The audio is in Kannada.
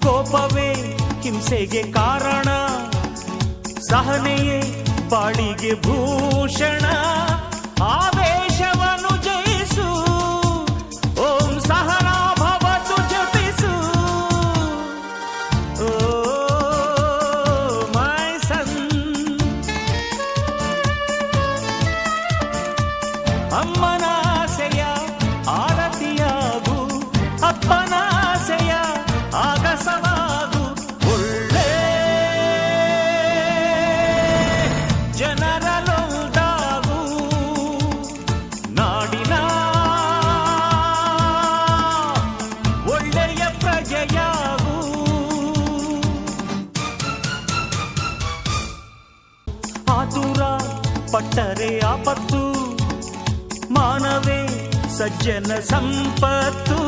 ಕೋಪವೇ ಹಿಂಸೆಗೆ ಕಾರಣ, ಸಹನೆಯೇ ಬಾಳಿಗೆ ಭೂಷಣ. ಆವೇಶವನ್ನು ಜಯಿಸು, ಓಂ ಸಹನಾ ಭವತು ಜಪಿಸು. ಓ ಮೈ ಸನ್, ಅಮ್ಮನ ಆಸೆಯ ಆರತಿಯಾಗು, ಅಪ್ಪನ ಆಸೆಯ ಆಗಸವಾಗು. ಒಳ್ಳೆ ಜನರಲ್ಲೊಂದಾಗು, ನಾಡಿನ ಒಳ್ಳೆಯ ಪ್ರಜೆಯಾಗು. ಆತುರ ಪಟ್ಟರೆ ಆಪತ್ತು, ಮಾನವೇ ಸಜ್ಜನ ಸಂಪತ್ತು.